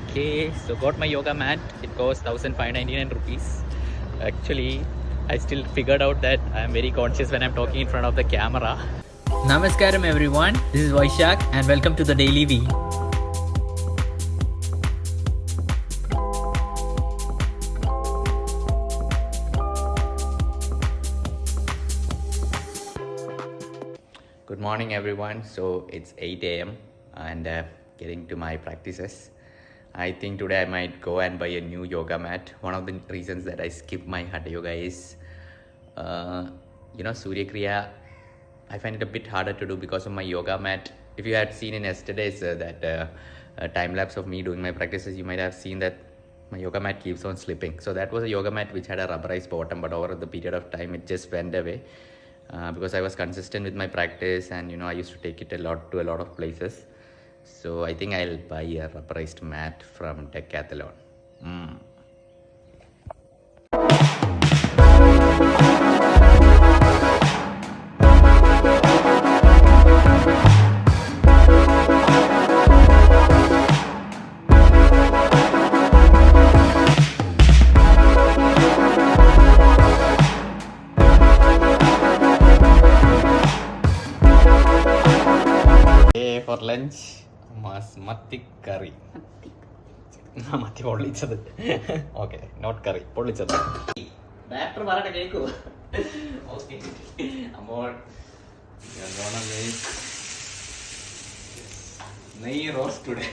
Okay, so got my yoga mat. It costs 1,599 rupees. Actually, I still figured out that I am very conscious when I'm talking in front of the camera. Namaskaram everyone, this is Vaishak and welcome to the Daily V. Good morning everyone. So it's 8 a.m. and getting to my practices. I think today I might go and buy a new yoga mat. One of the reasons that I skip my Hatha Yoga is, Surya Kriya. I find it a bit harder to do because of my yoga mat. If you had seen in yesterday's time lapse of me doing my practices, you might have seen that my yoga mat keeps on slipping. So that was a yoga mat which had a rubberized bottom, but over the period of time it just went away because I was consistent with my practice and I used to take it to a lot of places. So I think I'll buy a rubberized mat from Decathlon. For lunch, Matti curry. Matti പൊള്ളിച്ചത്. Okay, not curry. പൊള്ളിച്ചത്. Batter പറയട്ടെ കേൾക്കൂ. Okay. അപ്പോൾ നെയ്യ് roast today.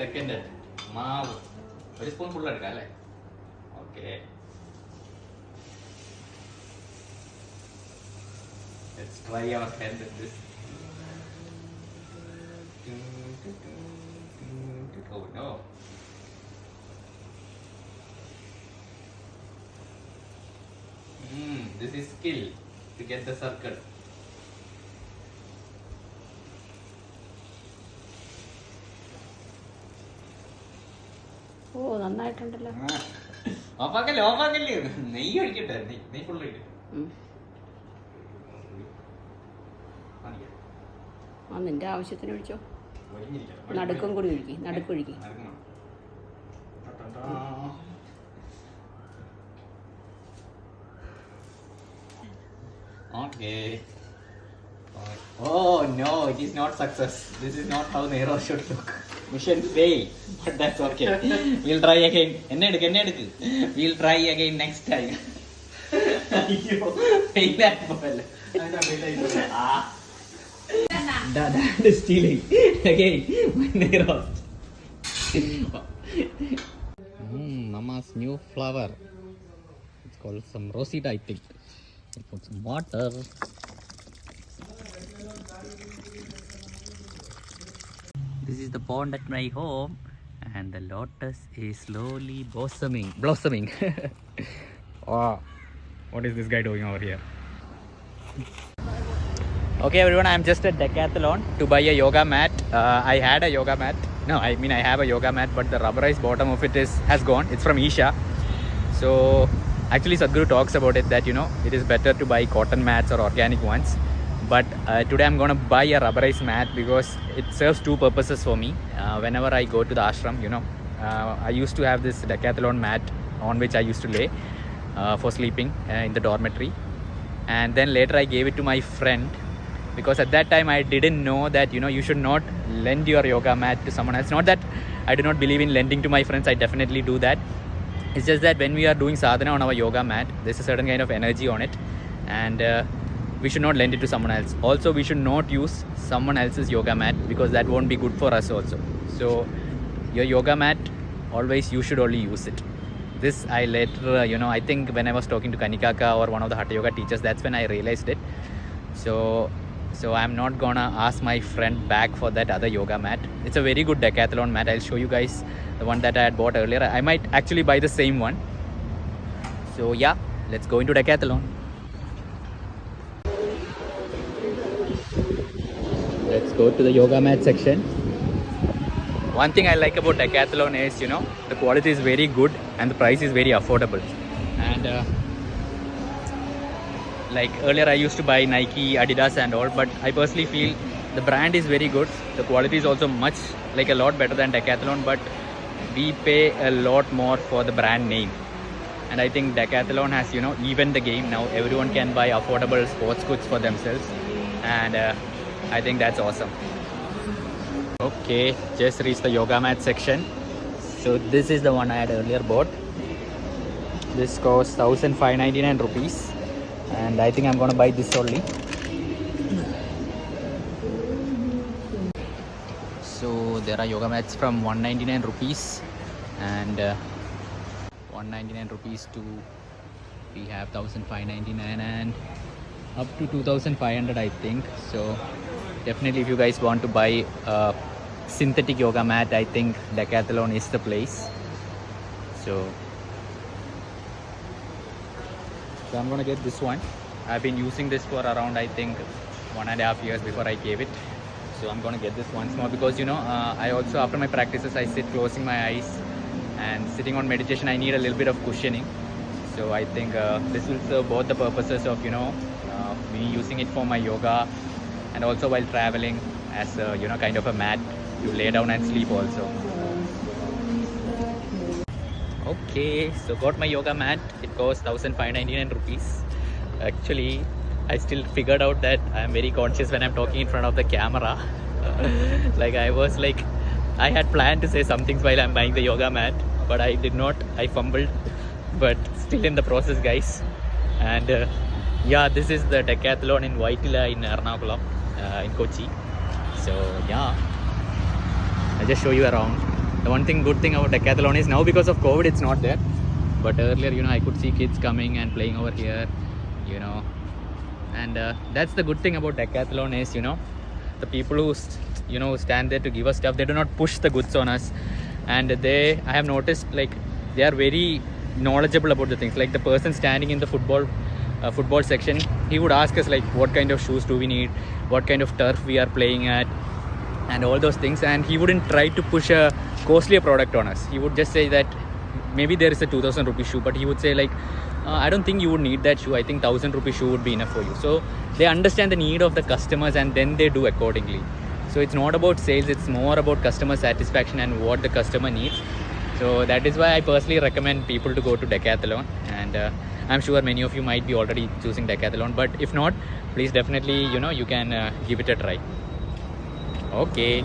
Second മാവ് ഒരു spoon full എടുക്കാം അല്ലേ? Okay. Let's try our hand at this. Oh no. This is skill to get the circle. ഓ നന്നായിട്ടുണ്ടല്ലോ. ഓഫാക്കല്ലേ നെയ്യ് ഒഴിക്കട്ടെ. നെയ്യ് ഫുൾ ഒഴിക്കട്ടെ. ആ നിന്റെ ആവശ്യത്തിന് ഒഴിച്ചോ. നടുക്കും കൂടി ഒഴുക്കി. നടുക്കൊഴുക്കി. Okay. Oh no, it is not success. This is not how Nero should look. Mission fail, but that's okay. We'll try again. Enne edukku. We'll try again next time. Ayyo, fail at all. That is stealing. Again, my Nero. Mama's new flower. It's called some rosita, I think. I'll put some water. This is the pond at my home, and the lotus is slowly blossoming. Wow, what is this guy doing over here? Okay, everyone, I'm just at Decathlon to buy a yoga mat. I had a yoga mat. No, I mean I have a yoga mat, but the rubberized bottom of it has gone. It's from Isha. So actually Sadhguru talks about it that it is better to buy cotton mats or organic ones. But today I'm going to buy a rubberized mat because it serves two purposes for me. Whenever I go to the ashram, I used to have this Decathlon mat on which I used to lay for sleeping in the dormitory. And then later I gave it to my friend because at that time I didn't know that you should not lend your yoga mat to someone else. Not that I do not believe in lending to my friends, I definitely do that. It's just that when we are doing sadhana on our yoga mat, there's a certain kind of energy on it, and we should not lend it to someone else. Also, we should not use someone else's yoga mat because that won't be good for us also. So your yoga mat, always you should only use it. This I later, I think when I was talking to Kanikaka or one of the Hatha Yoga teachers, that's when I realized it. So I'm not gonna ask my friend back for that other yoga mat. It's a very good Decathlon mat. I'll show you guys the one that I had bought earlier. I might actually buy the same one. So yeah, let's go into Decathlon. Let's go to the yoga mat section. One thing I like about Decathlon is, the quality is very good and the price is very affordable. And like earlier I used to buy Nike, Adidas and all, but I personally feel the brand is very good. The quality is also a lot better than Decathlon, but we pay a lot more for the brand name. And I think Decathlon has, even the game now. Everyone can buy affordable sports goods for themselves. And I think that's awesome. Okay, just reached the yoga mat section. So this is the one I had earlier bought. This costs 1,599 rupees. And I think I'm gonna buy this only. So there are yoga mats from 199 rupees and 199 rupees to we have 1,599 and up to 2,500 I think. So definitely if you guys want to buy a synthetic yoga mat, I think Decathlon is the place. So I'm gonna get this one. I've been using this for around I think 1.5 years before I gave it. So I'm gonna get this once more because I also after my practices I sit closing my eyes, and sitting on meditation I need a little bit of cushioning. So I think this will serve both the purposes of me using it for my yoga and also while traveling as a kind of a mat to lay down and sleep also. Okay, so got my yoga mat. It costs 1,599 rupees. Actually, I still figured out that I am very conscious when I'm talking in front of the camera. I had planned to say some things while I'm buying the yoga mat, but I did not. I fumbled, but still in the process, guys. And this is the Decathlon in Vaitila in Ernakulam, in Kochi. So yeah, I'll just show you around. The good thing about Decathlon is now because of COVID it's not there, but earlier I could see kids coming and playing over here, and that's the good thing about Decathlon is the people who stand there to give us stuff, they do not push the goods on us, and I have noticed they are very knowledgeable about the things. Like the person standing in the football section, he would ask us what kind of shoes do we need, what kind of turf we are playing at, and all those things, and he wouldn't try to push a costlier product on us. He would just say that maybe there is a 2,000 rupee shoe, but he would say I don't think you would need that shoe. I think 1,000 rupee shoe would be enough for you. So they understand the need of the customers and then they do accordingly. So it's not about sales, it's more about customer satisfaction and what the customer needs. So that is why I personally recommend people to go to Decathlon, and I'm sure many of you might be already choosing Decathlon, but if not, please definitely you can give it a try. Okay.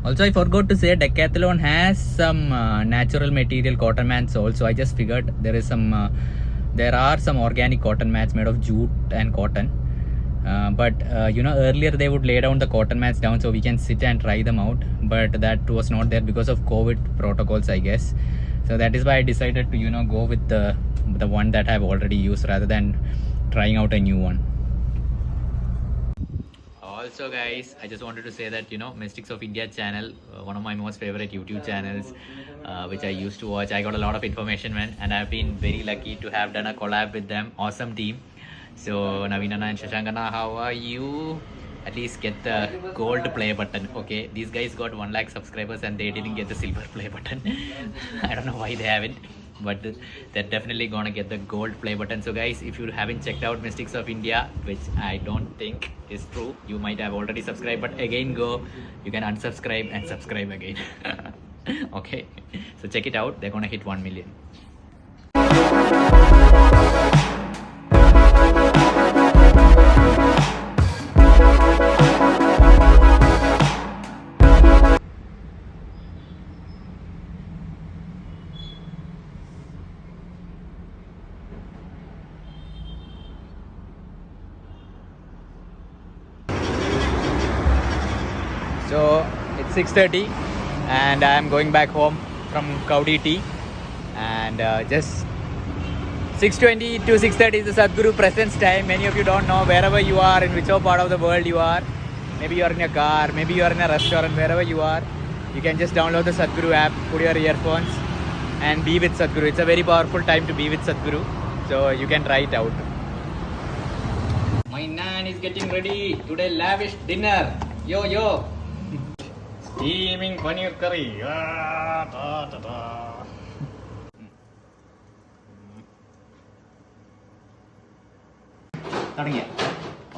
Also, I forgot to say Decathlon has some natural material cotton mats also. I just figured there are some organic cotton mats made of jute and cotton. But earlier they would lay down the cotton mats down so we can sit and try them out. But that was not there because of COVID protocols, I guess. So that is why I decided to go with the one that I've already used rather than trying out a new one. Also guys, I just wanted to say that Mystics of India channel, one of my most favorite YouTube channels, which I used to watch. I got a lot of information, man, and I've been very lucky to have done a collab with them. Awesome team. So Navinana and Shashankana, how are you? At least get the gold play button. Okay, these guys got 1 lakh subscribers and they didn't get the silver play button. I don't know why they haven't, but they're definitely gonna get the gold play button. So guys, if you haven't checked out Mystics of India, which I don't think is true, you might have already subscribed, but again you can unsubscribe and subscribe again. Okay, so check it out. They're gonna hit 1 million. So it's 6:30 and I'm going back home from Kaudi Tea, and just 6:20 to 6:30 is the Sadhguru presence time. Many of you don't know, wherever you are, in whichever part of the world you are, maybe you are in a car, maybe you are in a restaurant, wherever you are, you can just download the Sadhguru app, put your earphones and be with Sadhguru. It's a very powerful time to be with Sadhguru, so you can try it out. My nan is getting ready today, lavish dinner. Yo. Steaming paneer curry.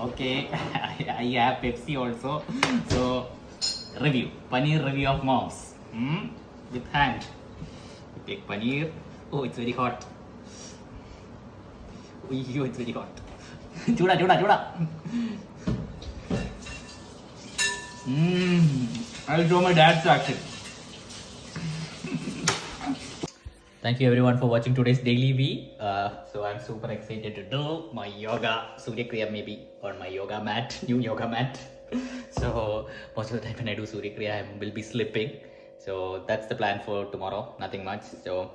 Okay, I have Pepsi also. So, paneer review of Moms. With hand. You take paneer. Oh, it's very hot. Oh, it's very hot. Chuda, chuda, chuda. I'll show my dad's action. Thank you everyone for watching today's daily V. So I'm super excited to do my yoga, Surya Kriya maybe, on my yoga mat, new yoga mat. So most of the time when I do Surya Kriya, I will be slipping. So that's the plan for tomorrow, nothing much. So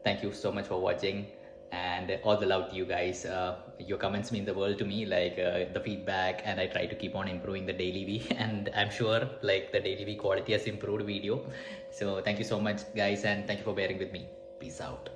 thank you so much for watching and all the love to you guys. Your comments mean the world to me, like the feedback, and I try to keep on improving the daily V, and I'm sure like the daily V quality has improved video. So thank you so much guys, and thank you for bearing with me. Peace out.